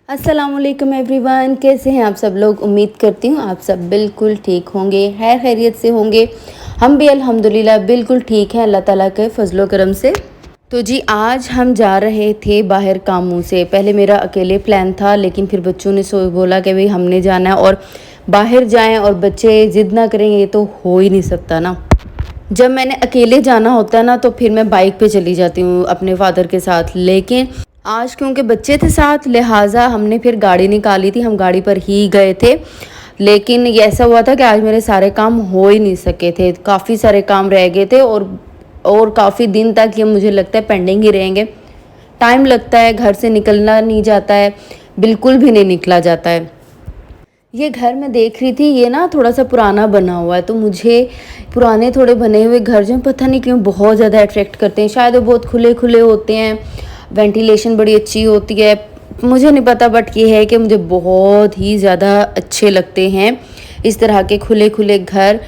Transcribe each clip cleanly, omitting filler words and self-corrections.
अस्सलामुअलैकुम एवरीवन, कैसे हैं आप सब लोग। उम्मीद करती हूँ आप सब बिल्कुल ठीक होंगे, खैर खैरियत से होंगे। हम भी अल्हम्दुलिल्लाह बिल्कुल ठीक हैं अल्लाह ताला के फजलो करम से। तो जी आज हम जा रहे थे बाहर कामों से। पहले मेरा अकेले प्लान था, लेकिन फिर बच्चों ने बोला कि भाई हमने जाना है और बाहर जाएं और बच्चे ज़िद ना करेंगे, ये तो हो ही नहीं सकता ना। जब मैंने अकेले जाना होता है ना तो फिर मैं बाइक पे चली जाती हूँ अपने फादर के साथ, लेकिन आज क्योंकि बच्चे थे साथ लिहाजा हमने फिर गाड़ी निकाली थी, हम गाड़ी पर ही गए थे। लेकिन ये ऐसा हुआ था कि आज मेरे सारे काम हो ही नहीं सके थे, काफ़ी सारे काम रह गए थे और काफ़ी दिन तक ये मुझे लगता है पेंडिंग ही रहेंगे। टाइम लगता है, घर से निकलना नहीं जाता है, बिल्कुल भी नहीं निकला जाता है। ये घर मैं देख रही थी, ये ना थोड़ा सा पुराना बना हुआ है, तो मुझे पुराने थोड़े बने हुए घर जो पता नहीं क्यों बहुत ज़्यादा अट्रैक्ट करते हैं। शायद वो बहुत खुले खुले होते हैं, वेंटिलेशन बड़ी अच्छी होती है, मुझे नहीं पता, बट ये है कि मुझे बहुत ही ज़्यादा अच्छे लगते हैं इस तरह के खुले खुले घर।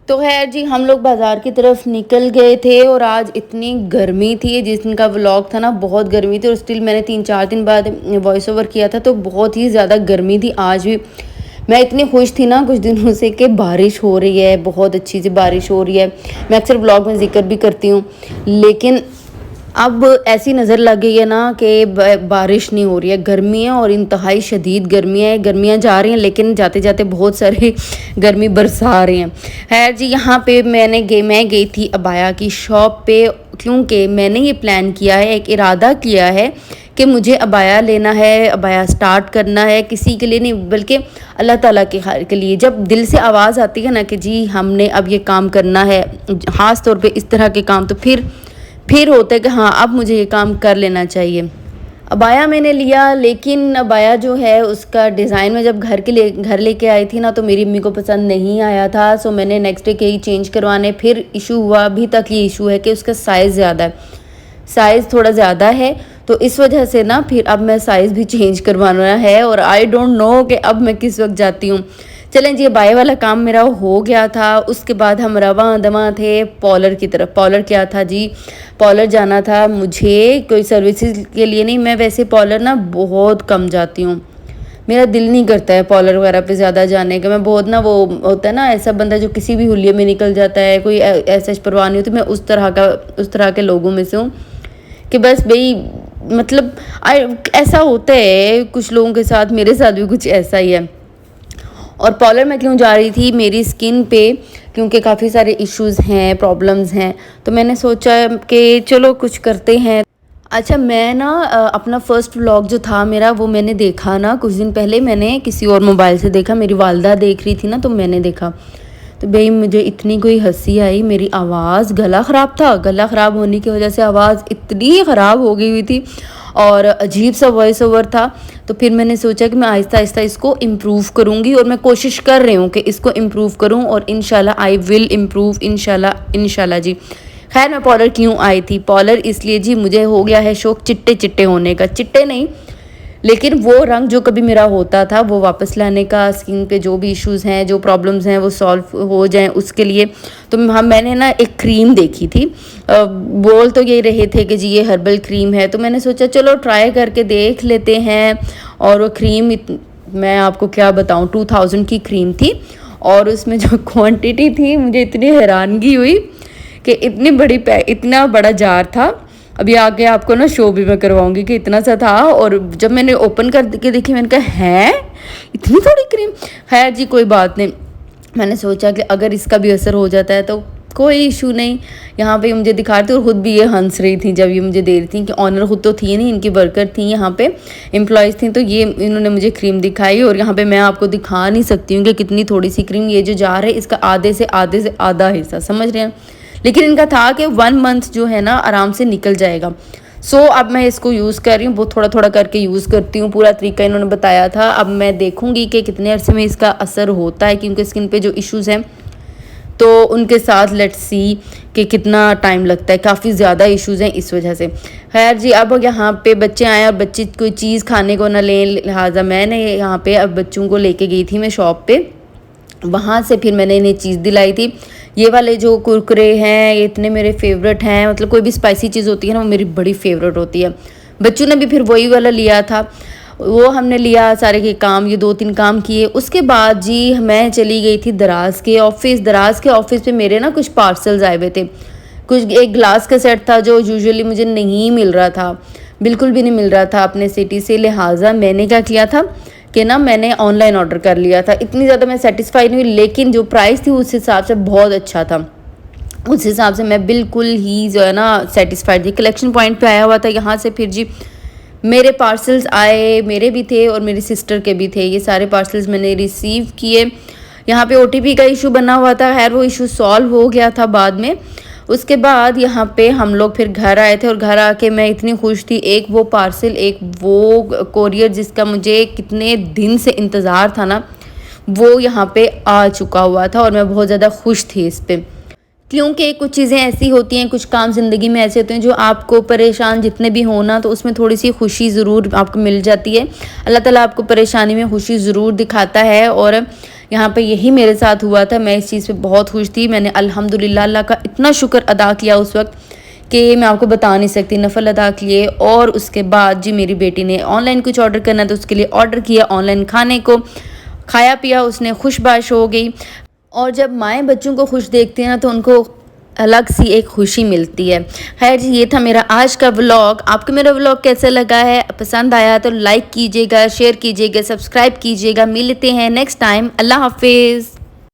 तो खैर जी हम लोग बाज़ार की तरफ निकल गए थे और आज इतनी गर्मी थी, जिस दिन का व्लॉग था ना बहुत गर्मी थी, और स्टिल मैंने 3-4 दिन बाद वॉइस ओवर किया था तो बहुत ही ज़्यादा गर्मी थी। आज भी मैं इतनी खुश थी ना कुछ दिनों से कि बारिश हो रही है, बहुत अच्छी सी बारिश हो रही है। मैं अक्सर व्लॉग में जिक्र भी करती हूँ, लेकिन अब ऐसी नज़र लग गई है ना कि बारिश नहीं हो रही है, गर्मी है और इंतहाई शदीद गर्मी है। गर्मियाँ जा रही हैं लेकिन जाते जाते बहुत सारी गर्मी बरसा रही हैं। खैर जी यहाँ पे मैं गई थी अबाया की शॉप पे, क्योंकि मैंने ये प्लान किया है, एक इरादा किया है कि मुझे अबाया लेना है, अबाया स्टार्ट करना है, किसी के लिए नहीं बल्कि अल्लाह ताला के खैर के लिए। जब दिल से आवाज़ आती है ना कि जी हमने अब ये काम करना है, ख़ास तौर पे इस तरह के काम, तो फिर होता है कि हाँ अब मुझे ये काम कर लेना चाहिए। अबाया मैंने लिया, लेकिन अबाया जो है उसका डिज़ाइन में जब घर लेके आई थी ना तो मेरी अम्मी को पसंद नहीं आया था। सो मैंने नेक्स्ट डे कहीं चेंज करवाने, फिर इशू हुआ, अभी तक ये इशू है कि उसका साइज़ ज़्यादा है, साइज़ थोड़ा ज़्यादा है, तो इस वजह से ना फिर अब मैं साइज़ भी चेंज करवाना है और आई डोंट नो कि अब मैं किस वक्त जाती हूँ। चलें जी बाय वाला काम मेरा हो गया था। उसके बाद हम रवां दवां थे पॉलर की तरफ। पॉलर क्या था जी, पॉलर जाना था मुझे, कोई सर्विसेज के लिए नहीं, मैं वैसे पॉलर ना बहुत कम जाती हूँ, मेरा दिल नहीं करता है पॉलर वगैरह पे ज़्यादा जाने का। मैं बहुत ना, वो होता है ना ऐसा बंदा जो किसी भी हुलिये में निकल जाता है, कोई ऐसा परवाह नहीं होती, मैं उस तरह के लोगों में से हूँ कि बस भाई मतलब ऐसा होता है कुछ लोगों के साथ, मेरे साथ भी कुछ ऐसा ही है। और पॉलर मैं क्यों जा रही थी, मेरी स्किन पे क्योंकि काफ़ी सारे इश्यूज़ हैं, प्रॉब्लम्स हैं, तो मैंने सोचा कि चलो कुछ करते हैं। अच्छा मैं ना अपना फ़र्स्ट व्लॉग जो था मेरा वो मैंने देखा ना कुछ दिन पहले, मैंने किसी और मोबाइल से देखा, मेरी वालदा देख रही थी ना तो मैंने देखा, तो भाई मुझे इतनी कोई हंसी आई। मेरी आवाज़, गला ख़राब था, गला ख़राब होने की वजह से आवाज़ इतनी ख़राब हो गई हुई थी और अजीब सा वॉइस ओवर था। तो फिर मैंने सोचा कि मैं आहिस्ता आहिस्ता इसको इम्प्रूव करूँगी और मैं कोशिश कर रही हूँ कि इसको इम्प्रूव करूँ और इंशाल्लाह आई विल इम्प्रूव, इंशाल्लाह जी। खैर मैं पॉलर क्यों आई थी, पॉलर इसलिए जी मुझे हो गया है शौक़ चिट्टे चिट्टे होने का, चिट्टे नहीं लेकिन वो रंग जो कभी मेरा होता था वो वापस लाने का, स्किन पे जो भी इश्यूज़ हैं, जो प्रॉब्लम्स हैं वो सॉल्व हो जाएं उसके लिए। तो मैंने ना एक क्रीम देखी थी, बोल तो ये रहे थे कि जी ये हर्बल क्रीम है, तो मैंने सोचा चलो ट्राई करके देख लेते हैं। और वो क्रीम मैं आपको क्या बताऊं, 2000 की क्रीम थी और उसमें जो क्वांटिटी थी मुझे इतनी हैरानगी हुई कि इतना बड़ा जार था। अभी आगे आपको ना शो भी मैं करवाऊंगी कि इतना सा था, और जब मैंने ओपन कर के देखी मैंने कहा है इतनी थोड़ी क्रीम। खैर जी कोई बात नहीं, मैंने सोचा कि अगर इसका भी असर हो जाता है तो कोई इशू नहीं। यहाँ पे मुझे दिखा रही थी और ख़ुद भी ये हंस रही थी जब ये मुझे दे रही थी कि ऑनर खुद तो थी नहीं, इनकी वर्कर थी यहाँ पे, एम्प्लॉयज़ थी, तो ये इन्होंने मुझे क्रीम दिखाई। और यहाँ पे मैं आपको दिखा नहीं सकती हूँ कि कितनी थोड़ी सी क्रीम, ये जो जार है इसका आधे से आधा हिस्सा, समझ रहे हैं, लेकिन इनका था कि 1 मंथ जो है ना आराम से निकल जाएगा। सो अब मैं इसको यूज़ कर रही हूँ, बहुत थोड़ा थोड़ा करके यूज़ करती हूँ, पूरा तरीका इन्होंने बताया था। अब मैं देखूँगी कि कितने अरसे में इसका असर होता है, क्योंकि स्किन पे जो इश्यूज़ हैं तो उनके साथ लेट्स सी कि कितना टाइम लगता है, काफ़ी ज़्यादा इश्यूज़ हैं इस वजह से। खैर जी अब यहाँ पे बच्चे आए और बच्चे कोई चीज़ खाने को ना लें, लिहाजा मैंने यहाँ पे अब बच्चों को लेके गई थी मैं शॉप पे, वहाँ से फिर मैंने इन्हें चीज़ दिलाई थी। ये वाले जो कुरकुरे हैं ये इतने मेरे फेवरेट हैं, मतलब कोई भी स्पाइसी चीज़ होती है ना वो मेरी बड़ी फेवरेट होती है। बच्चों ने भी फिर वही वाला लिया था वो हमने लिया सारे के काम, ये 2-3 काम किए। उसके बाद जी मैं चली गई थी दराज़ के ऑफ़िस पे मेरे ना कुछ पार्सल्स आए हुए थे। कुछ एक ग्लास का सेट था जो यूजुअली मुझे नहीं मिल रहा था, बिल्कुल भी नहीं मिल रहा था अपने सिटी से। लिहाजा मैंने क्या किया था कि ना मैंने ऑनलाइन ऑर्डर कर लिया था। इतनी ज़्यादा मैं सैटिस्फाई नहीं हुई, लेकिन जो प्राइस थी उस हिसाब से बहुत अच्छा था। उस हिसाब से मैं बिल्कुल ही जो है ना सैटिस्फाइड थी। कलेक्शन पॉइंट पे आया हुआ था, यहाँ से फिर जी मेरे पार्सल्स आए, मेरे भी थे और मेरी सिस्टर के भी थे। ये सारे पार्सल्स मैंने रिसीव किए। यहाँ पे ओटीपी का इशू बना हुआ था, खैर वो इशू सॉल्व हो गया था बाद में। उसके बाद यहाँ पे हम लोग फिर घर आए थे और घर आके मैं इतनी खुश थी, एक वो पार्सल, एक वो कोरियर जिसका मुझे कितने दिन से इंतज़ार था ना, वो यहाँ पे आ चुका हुआ था और मैं बहुत ज़्यादा खुश थी इस पे। क्योंकि कुछ चीज़ें ऐसी होती हैं, कुछ काम ज़िंदगी में ऐसे होते हैं जो आपको परेशान जितने भी हो ना, तो उसमें थोड़ी सी खुशी ज़रूर आपको मिल जाती है। अल्लाह ताला आपको परेशानी में खुशी ज़रूर दिखाता है और यहाँ पे यही मेरे साथ हुआ था। मैं इस चीज़ पे बहुत खुश थी। मैंने अल्हम्दुलिल्लाह अल्लाह का इतना शुक्र अदा किया उस वक्त कि मैं आपको बता नहीं सकती, नफ़ल अदा किए। और उसके बाद जी मेरी बेटी ने ऑनलाइन कुछ ऑर्डर करना तो उसके लिए ऑर्डर किया, ऑनलाइन खाने को खाया पिया उसने, खुशबाश हो गई। और जब माएँ बच्चों को खुश देखती हैं ना तो उनको अलग सी एक खुशी मिलती है। खैर जी, ये था मेरा आज का व्लॉग। आपको मेरा व्लॉग कैसा लगा है? पसंद आया तो लाइक कीजिएगा, शेयर कीजिएगा, सब्सक्राइब कीजिएगा। मिलते हैं नेक्स्ट टाइम। अल्लाह हाफिज़।